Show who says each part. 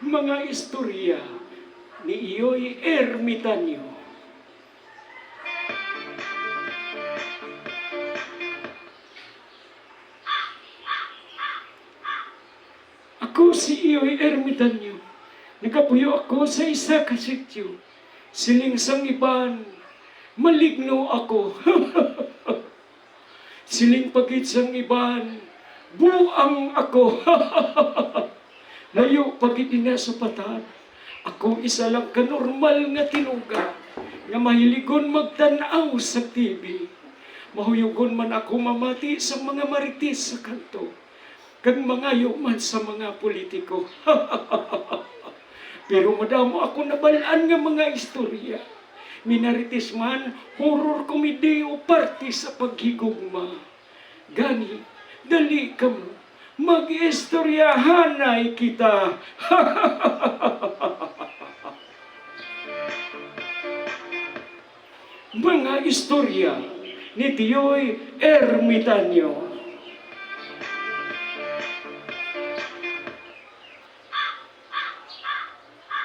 Speaker 1: mga istorya ni Iyoy Ermitanyo. Ako si Iyoy Ermitanyo. Nakapuyo ako sa isa ka sityo. Siling sang iban, maligno ako. Siling pagit sang iban, buang ako. Layo pagit na sa patan. Ako isa lang kanormal nga tinuga, nga mahiligon magtanaw sa TV. Mahuyogon man ako mamati sa mga marites sa kanto, kag mangayo man sa mga politiko. Pero madamo ako nabalaan nga mga istorya. Minarites man, horror komedi o party sa paghigugma. Gani, dali ka mo, mag-istoryahanay kita. Mga istorya ni Tiyoy Ermitanyo.